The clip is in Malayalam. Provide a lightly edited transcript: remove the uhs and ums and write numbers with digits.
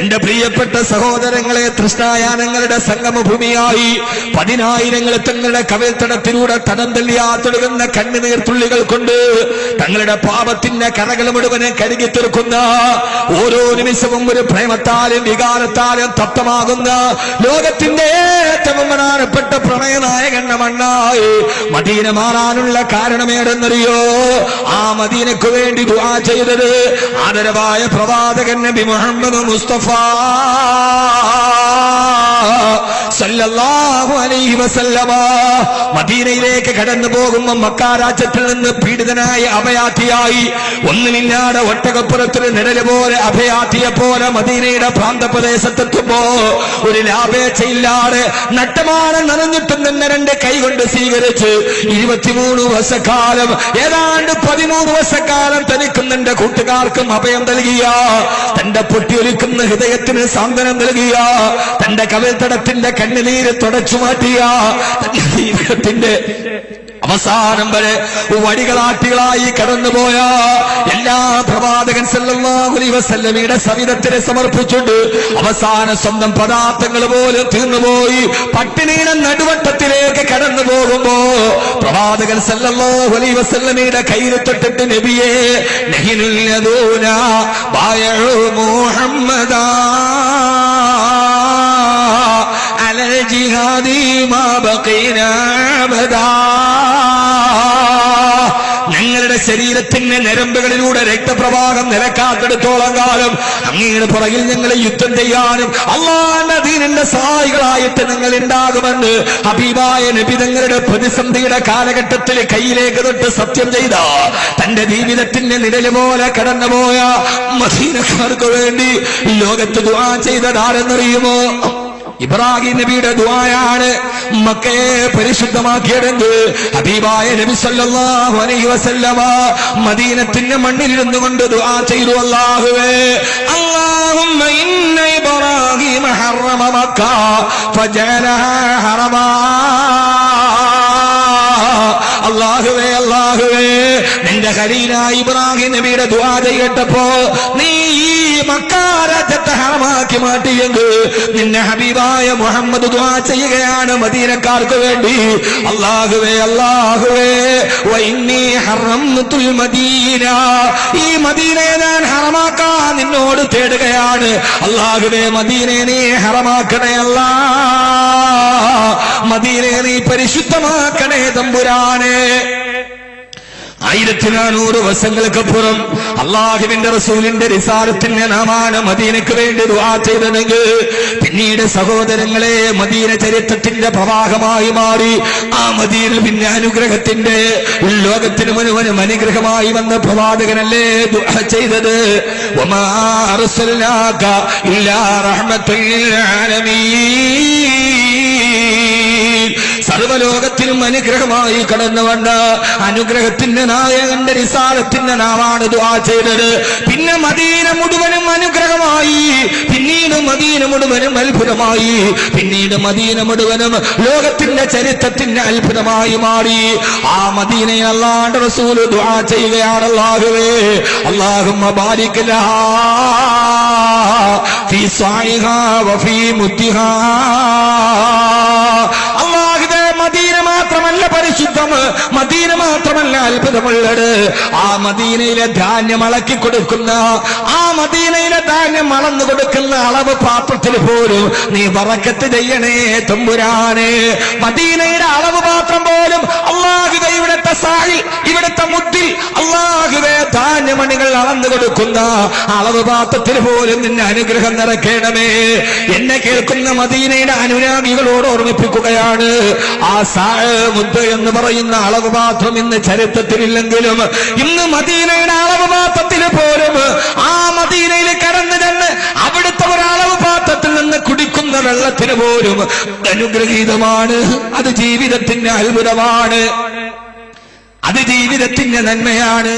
എന്റെ പ്രിയപ്പെട്ട സഹോദരങ്ങളെ, തൃഷ്ണായാനങ്ങളുടെ സംഗമഭൂമിയായി പതിനായിരങ്ങൾ തങ്ങളുടെ കവിൾത്തടത്തിലൂടെ തടം തള്ളിയാത്തൊടുകുന്ന കണ്ണുനീർ തുള്ളികൾ കൊണ്ട് തങ്ങളുടെ പാപത്തിന്റെ കറകൾ മുഴുവനെ കരുകി തീർക്കുന്ന, ഓരോ നിമിഷവും ഒരു പ്രേമത്താലും വികാരത്താലും തപ്തമാകുന്ന ലോകത്തിന്റെ ഏറ്റവും പ്രധാനപ്പെട്ട പ്രണയനായകന്റെ മണ്ണായി മദീന മാറാനുള്ള കാരണമേടെന്നറിയോ? ആ മദീനയ്ക്ക് വേണ്ടി ദുആ ചെയ്തത് ആദരവായ പ്രവാചകൻ നബി മുഹമ്മദ് മുസ്തഫ സല്ലല്ലാഹു അലൈഹി വസല്ലമ. മദീനയിലേക്ക് കടന്നു പോകുമ്പോൾ മക്ക രാജ്യത്തിൽ നിന്ന് പീഡിതനായ അഭയാർത്ഥിയായി ഒന്നുമില്ലാതെ ഒട്ടകപ്പുറത്തിന് നിഴല് പോലെ അഭയാർത്ഥിയെ പോലെ മദീനയുടെ പ്രാന്തപ്രദേശത്തെത്തുമ്പോ ഒരു ലാഭേച്ഛയില്ലാതെ നട്ടമാനം നിറഞ്ഞിട്ടും തന്നെ രണ്ട് കൈകൊണ്ട് സ്വീകരിച്ച് 23 വർഷക്കാലം, ഏതാണ്ട് 13 വർഷക്കാലം തനിക്കും തന്റെ കൂട്ടുകാർക്കും അഭയം നൽകിയ, തന്റെ പൊട്ടിയൊലിക്കുന്ന ഹൃദയത്തിന് സാന്ത്വനം നൽകിയ, തന്റെ കവിൾത്തടത്തിന്റെ കണ്ണുനീര് തുടച്ചു മാറ്റിയ, തന്റെ ജീവിതത്തിന്റെ അവസാനം വരെ വടികളാട്ടികളായി കടന്നുപോയ എല്ലാ പ്രവാചകൻ സല്ലല്ലാഹു അലൈഹി വസല്ലമയുടെ സവിധത്തിനെ സമർപ്പിച്ചുകൊണ്ട് അവസാനം സ്വന്തം പദാർത്ഥങ്ങൾ പോലും തീർന്നുപോയി പട്ടിണിയുടെ നടുവട്ടത്തിലേക്ക് കടന്നു പോകുമ്പോ പ്രവാചകൻ സല്ലല്ലാഹു അലൈഹി വസല്ലമയുടെ കയ്യിൽ തൊട്ടിട്ട് നബിയെ നഹിനുല്ലദൂന ബയഉ മുഹമ്മദാ അലൽ ജിഹാദി മാ ബഖീനാ അബദാ. ഞങ്ങളുടെ ശരീരത്തിന്റെ ഞരമ്പുകളിലൂടെ രക്തപ്രവാഹം നിലക്കാത്തെടുത്തോളം കാലം അങ്ങയുടെ പുറകിൽ ഞങ്ങൾ യുദ്ധം ചെയ്യാനും അല്ലാഹുവിന്റെ ദീനിന്റെ സഹായികളായിട്ട് ഞങ്ങൾ ഉണ്ടാകുമെന്ന് ഹബീബായ നബി തങ്ങളുടെ പ്രതിസന്ധിയുടെ കാലഘട്ടത്തിൽ കയ്യിലേക്ക് തൊട്ട് സത്യം ചെയ്ത, തന്റെ ജീവിതത്തിന്റെ നിഴല് പോലെ കടന്നുപോയ മദീനക്കാർക്ക് വേണ്ടി ലോകത്ത് ദുആ ചെയ്തതാരെന്നറിയുമോ? ഇബ്രാഹിം നബിയുടെ ദുആയാണ് മക്കയെ പരിശുദ്ധമാക്കിയതെന്ന് ഹബീബായ നബി സല്ലല്ലാഹു അലൈഹി വസല്ലമ മദീനത്തിന്റെ മണ്ണിലിരുന്നു കൊണ്ട് ദുആ ചെയ്തു. അല്ലാഹുവേ, അല്ലാഹുമ്മ ഇന്ന ഇബ്രാഹിം ഹറമ മക്ക ഫജഅലഹാ ഹറമാ. അല്ലാഹുവേ, അല്ലാഹുവേ, നിന്റെ ഖലീലായ ഇബ്രാഹിം നബിയുടെ ദുആ ചെയ്യട്ടപ്പോ നീ ഈ മക്ക രാജ്യത്തെ ഹറമാക്കി മാറ്റിയെങ്കിൽ നിന്നെ ഹബീബായ മുഹമ്മദ് ദുആ ചെയ്യുകയാണ് മദീനക്കാർക്ക് വേണ്ടി. അല്ലാഹുവേ, അല്ലാഹുവേ, വഇന്നി ഹറംതുൽ മദീന, ഈ മദീനയെ ഞാൻ ഹറമാക്കാൻ നിന്നോട് തേടുകയാണ്. അല്ലാഹുവേ, മദീനയെ നീ ഹറമാക്കണേ അല്ലാ, മദീനയെ നീ പരിശുദ്ധമാക്കണേ തമ്പുരാനെ. 1400 വർഷങ്ങൾക്കപ്പുറം അല്ലാഹുവിന്റെ റസൂലിന്റെ റിസാലത്തിന്റെ നാമാണ് മദീനയ്ക്ക് വേണ്ടി ദുആ ചെയ്തതെങ്കിൽ പിന്നീട് സഹോദരങ്ങളെ മദീന ചരിത്രത്തിന്റെ പ്രവാഹമായി മാറി. ആ മദീന പിന്നെ അനുഗ്രഹത്തിന്റെ ലോകത്തിന് മുഴുവനും അനുഗ്രഹമായി വന്ന പ്രവാചകനല്ലേ ദുആ ചെയ്തത്? വമാ അർസൽനാക ഇല്ലാ റഹ്മത്തുൽ ലിൽ ആലമീൻ. സർവലോകത്തിനും അനുഗ്രഹമായി കടന്നു വന്ന അനുഗ്രഹത്തിന്റെ നായകന്റെ റിസാലത്തിന്റെ നാമാണ് ദുആ ചെയ്തത്. പിന്നെ മദീന മുഴുവനും അനുഗ്രഹമായി, പിന്നീട് മദീന മുഴുവനും അത്ഭുതമായി, പിന്നീട് മദീന മുഴുവനും ലോകത്തിന്റെ ചരിത്രത്തിന്റെ അത്ഭുതമായി മാറി. ആ മദീനയെ അല്ലാഹുവിന്റെ റസൂൽ ദുആ ചെയ്യുകയാണ്. അല്ലാഹുവേ, അല്ലാഹുമ്മ ബാരിക് ലഹാ ഫീ സായിഹാ വഫീ മുദ്ദിഹാ. മദീന മാത്രമല്ല പരിശുദ്ധം, മദീന മാത്രമല്ല അത്ഭുതമുള്ളത്. ആ മദീനയിലെ ധാന്യം അളക്കി കൊടുക്കുന്ന, ആ മദീനയിലെ ധാന്യം അളന്നു കൊടുക്കുന്ന അളവ് പാത്രത്തിൽ പോലും നീ ബറക്കത്ത് ചെയ്യണേ തമ്പുരാനെ. മദീനയുടെ അളവ് പാത്രം പോലും അല്ലാഹുവേ, ഇവിടുത്തെ സായി, ഇവിടുത്തെ മുദ്ദിൽ അല്ലാഹുവേ ധാന്യമണികൾ അളന്നു കൊടുക്കുന്ന അളവ് പാത്രത്തിൽ പോലും നിന്നെ അനുഗ്രഹം നിറയ്ക്കണമേ. എന്നെ കേൾക്കുന്ന മദീനയുടെ അനുരാഗികളോട് ഓർമ്മിപ്പിക്കുകയാണ്, ആ മുദ്ദ എന്ന് പറയുന്ന അളവ് പാത്രം ഇന്ന് ചരിത്രത്തിലില്ലെങ്കിലും ഇന്ന് മദീനയുടെ അളവ് പാത്രത്തിൽ പോലും ആ മദീനയിൽ കടന്നു ചെന്ന് അവിടുത്തെ ഒരു അളവ് പാത്രത്തിൽ നിന്ന് കുടിക്കുന്ന വെള്ളത്തിന് പോലും അനുഗ്രഹീതമാണ്. അത് ജീവിതത്തിന്റെ അത്ഭുതമാണ്, അത് ജീവിതത്തിന്റെ നന്മയാണ്.